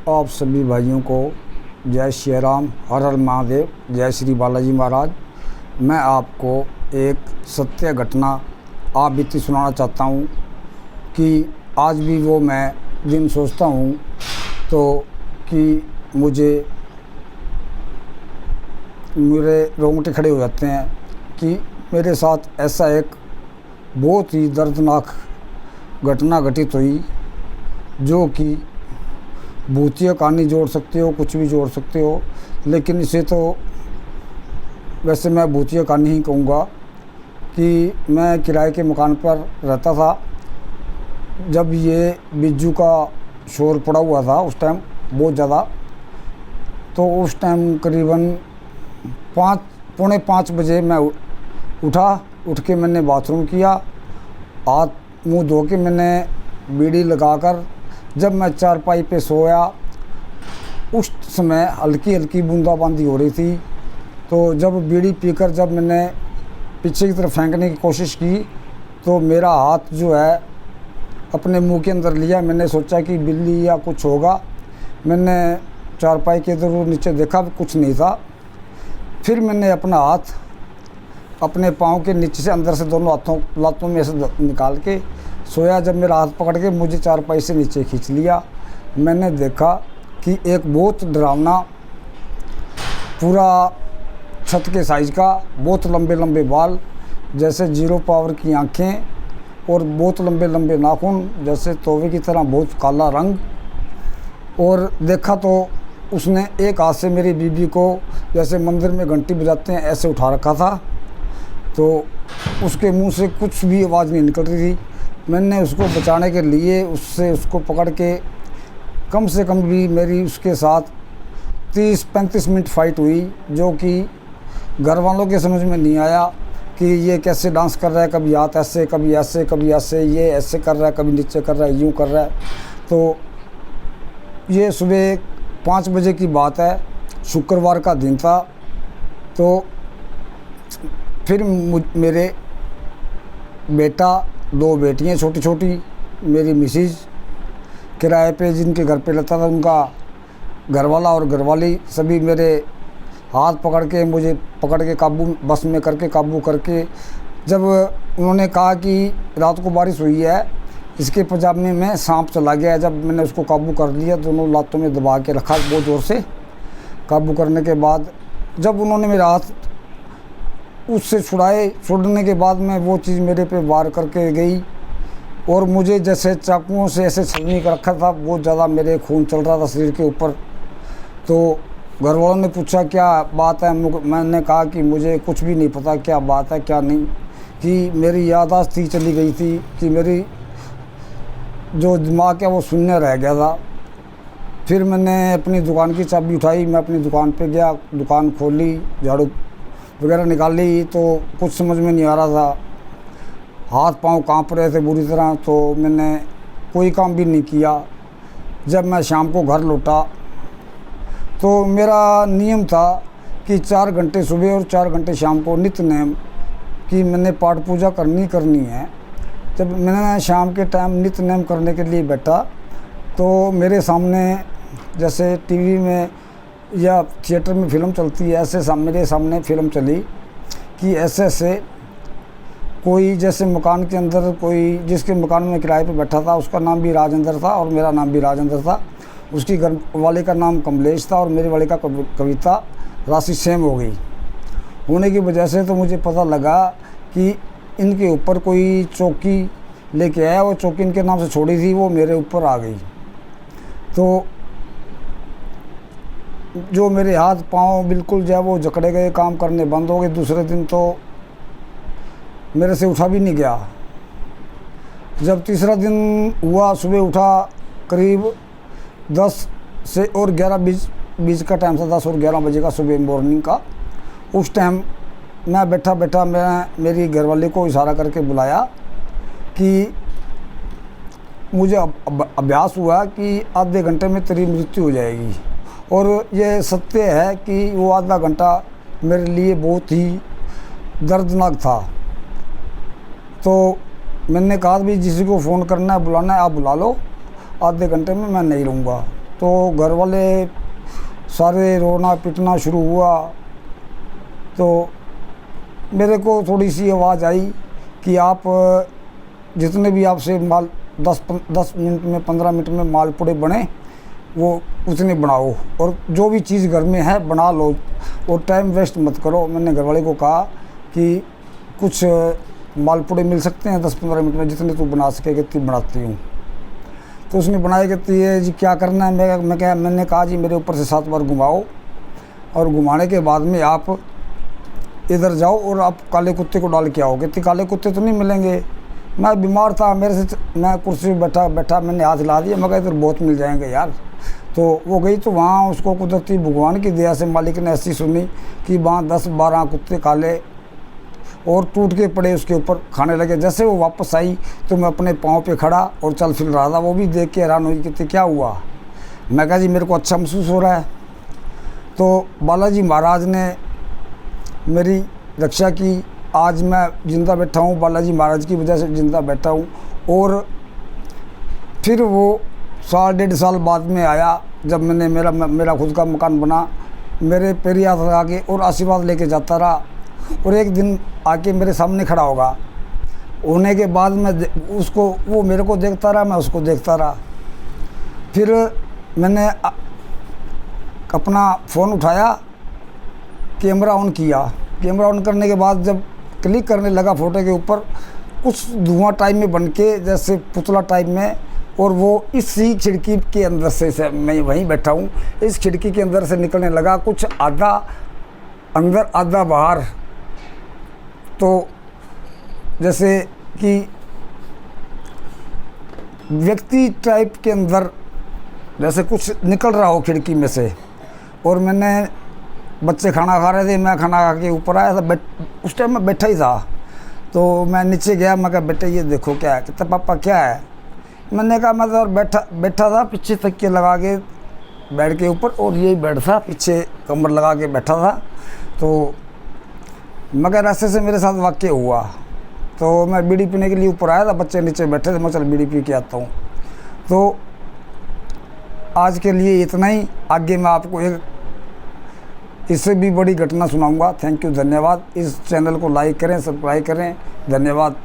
आप सभी भाइयों को जय श्री राम, हर हर महादेव, जय श्री बालाजी महाराज। मैं आपको एक सत्य घटना आप बीती सुनाना चाहता हूँ कि आज भी वो मैं दिन सोचता हूँ तो कि मेरे रोंगटे खड़े हो जाते हैं कि मेरे साथ ऐसा एक बहुत ही दर्दनाक घटना घटित हुई जो कि भूतिया कहानी जोड़ सकते हो, कुछ भी जोड़ सकते हो, लेकिन इसे तो वैसे मैं भूतिया कहानी ही कहूँगा कि मैं किराए के मकान पर रहता था। जब ये बिज्जू का शोर पड़ा हुआ था उस टाइम बहुत ज़्यादा, तो उस टाइम करीबन 4:45 बजे मैं उठ के मैंने बाथरूम किया, हाथ मुंह धो के मैंने बीड़ी लगाकर जब मैं चारपाई पे सोया, उस समय हल्की हल्की बूंदाबांदी हो रही थी। तो जब बीड़ी पीकर जब मैंने पीछे की तरफ फेंकने की कोशिश की तो मेरा हाथ जो है अपने मुंह के अंदर लिया। मैंने सोचा कि बिल्ली या कुछ होगा। मैंने चारपाई के इधर नीचे देखा, कुछ नहीं था। फिर मैंने अपना हाथ अपने पाँव के नीचे से अंदर से दोनों लातों में से निकाल के सोया। जब मेरा हाथ पकड़ के मुझे चारपाई से नीचे खींच लिया, मैंने देखा कि एक बहुत डरावना, पूरा छत के साइज़ का, बहुत लंबे लंबे बाल, जैसे 0 पावर की आँखें और बहुत लंबे लंबे नाखून, जैसे तोवे की तरह बहुत काला रंग। और देखा तो उसने एक हाथ से मेरी बीबी को जैसे मंदिर में घंटी बजाते हैं ऐसे उठा रखा था। तो उसके मुंह से कुछ भी आवाज़ नहीं निकल रही थी। मैंने उसको बचाने के लिए उसको पकड़ के कम से कम भी मेरी उसके साथ 30-35 मिनट फाइट हुई, जो कि घर वालों के समझ में नहीं आया कि ये कैसे डांस कर रहा है, कभी हाथ ऐसे, कभी ऐसे, कभी ऐसे, ये ऐसे कर रहा है, कभी नीचे कर रहा है, यूँ कर रहा है। तो ये सुबह 5 बजे की बात है, शुक्रवार का दिन था। तो फिर मेरे बेटा, 2 बेटियाँ छोटी छोटी, मेरी मिसेज किराए पे जिनके घर पे रहता था उनका घरवाला और घरवाली सभी मेरे हाथ पकड़ के मुझे पकड़ के काबू, बस में करके काबू करके, जब उन्होंने कहा कि रात को बारिश हुई है, इसके पजामे में सांप चला गया है, जब मैंने उसको काबू कर लिया, दोनों लातों में दबा के रखा बहुत ज़ोर से। काबू करने के बाद जब उन्होंने मेरा हाथ उससे छुड़ने के बाद में वो चीज़ मेरे पे वार करके गई और मुझे जैसे चाकुओं से ऐसे छलनी कर रखा था, बहुत ज़्यादा मेरे खून चल रहा था शरीर के ऊपर। तो घर वालों ने पूछा क्या बात है, मैंने कहा कि मुझे कुछ भी नहीं पता क्या बात है क्या नहीं, कि मेरी याददाश्त ही चली गई थी, कि मेरी जो दिमाग है वो शून्य रह गया था। फिर मैंने अपनी दुकान की चाबी उठाई, मैं अपनी दुकान पे गया, दुकान खोली, झाड़ू वगैरह निकाली, तो कुछ समझ में नहीं आ रहा था, हाथ पांव कांप रहे थे बुरी तरह। तो मैंने कोई काम भी नहीं किया। जब मैं शाम को घर लौटा तो मेरा नियम था कि 4 घंटे सुबह और 4 घंटे शाम को नित्य नेम कि मैंने पाठ पूजा करनी है। जब मैंने शाम के टाइम नित्य नेम करने के लिए बैठा तो मेरे सामने जैसे टीवी में या थिएटर में फ़िल्म चलती है, ऐसे मेरे सामने फ़िल्म चली कि ऐसे कोई जैसे मकान के अंदर कोई, जिसके मकान में किराए पे बैठा था उसका नाम भी राजेंद्र था और मेरा नाम भी राजेंद्र था। उसकी घर वाले का नाम कमलेश था और मेरे वाले का कविता राशि सेम हो गई होने की वजह से तो मुझे पता लगा कि इनके ऊपर कोई चौकी लेके आया, वो चौकी इनके नाम से छोड़ी थी, वो मेरे ऊपर आ गई। तो जो मेरे हाथ पाँव बिल्कुल जो है वो जकड़े गए, काम करने बंद हो गए। दूसरे दिन तो मेरे से उठा भी नहीं गया। जब तीसरा दिन हुआ, सुबह उठा, करीब 10 से और 11 बीच का टाइम था, 10 और 11 बजे का सुबह मॉर्निंग का। उस टाइम मैं बैठा मैं मेरी घरवाली को इशारा करके बुलाया कि मुझे अभ्यास हुआ कि आधे घंटे में तेरी मृत्यु हो जाएगी। और ये सत्य है कि वो आधा घंटा मेरे लिए बहुत ही दर्दनाक था। तो मैंने कहा भी जिसी को फ़ोन करना है बुलाना है आप बुला लो, आधे घंटे में मैं नहीं रहूँगा। तो घर वाले सारे रोना पिटना शुरू हुआ। तो मेरे को थोड़ी सी आवाज़ आई कि आप जितने भी आपसे माल 10 मिनट में 15 मिनट में मालपुड़े बने वो उतने बनाओ, और जो भी चीज़ घर में है बना लो और टाइम वेस्ट मत करो। मैंने घरवाले को कहा कि कुछ मालपुड़े मिल सकते हैं 10-15 मिनट में, जितने तू बना सके कितनी बनाती हूँ। तो उसने बनाए कहती है जी क्या करना है। मैंने कहा जी मेरे ऊपर से 7 बार घुमाओ, और घुमाने के बाद में आप इधर जाओ और आप काले कुत्ते को डाल के आओ। कहती काले कुत्ते तो नहीं मिलेंगे, मैं बीमार था, मेरे से मैं कुर्सी पर बैठा मैंने हाथ हिला दिया, मगर इधर बहुत मिल जाएंगे यार। तो वो गई, तो वहाँ उसको कुदरती भगवान की दया से मालिक ने ऐसी सुनी कि वहाँ 10-12 कुत्ते काले और टूट के पड़े उसके ऊपर खाने लगे। जैसे वो वापस आई तो मैं अपने पाँव पे खड़ा और चल फिर रहा था। वो भी देख के हैरान हुई, कहती क्या हुआ। मैं कहा जी मेरे को अच्छा महसूस हो रहा है। तो बालाजी महाराज ने मेरी रक्षा की, आज मैं जिंदा बैठा हूँ, बालाजी महाराज की वजह से जिंदा बैठा हूँ। और फिर वो 1.5 साल बाद में आया, जब मैंने मेरा खुद का मकान बना, मेरे पैरी हाथ लगा के और आशीर्वाद लेके जाता रहा। और एक दिन आके मेरे सामने खड़ा होने के बाद मैं उसको, वो मेरे को देखता रहा, मैं उसको देखता रहा। फिर मैंने अपना फ़ोन उठाया, कैमरा ऑन किया। कैमरा ऑन करने के बाद जब क्लिक करने लगा फ़ोटो के ऊपर, कुछ धुआं टाइप में बन के जैसे पुतला टाइप में, और वो इसी खिड़की के अंदर से मैं वहीं बैठा हूँ, इस खिड़की के अंदर से निकलने लगा, कुछ आधा अंदर आधा बाहर। तो जैसे कि व्यक्ति टाइप के अंदर जैसे कुछ निकल रहा हो खिड़की में से। और मैंने, बच्चे खाना खा रहे थे, मैं खाना खा के ऊपर आया था, उस टाइम मैं बैठा ही था। तो मैं नीचे गया, मैं कहा बेटे ये देखो क्या है। कहता पापा क्या है। मैंने कहा मैं तो और बैठा था पीछे तकिए लगा के बेड के ऊपर, और यही बेड था, पीछे कमर लगा के बैठा था। तो मगर ऐसे से मेरे साथ वाक़या हुआ। तो मैं बीड़ी पीने के लिए ऊपर आया था, बच्चे नीचे बैठे थे, मैं चल बीड़ी पी के आता हूँ। तो आज के लिए इतना ही। आगे मैं आपको एक इससे भी बड़ी घटना सुनाऊंगा। थैंक यू, धन्यवाद। इस चैनल को लाइक करें, सब्सक्राइब करें, धन्यवाद।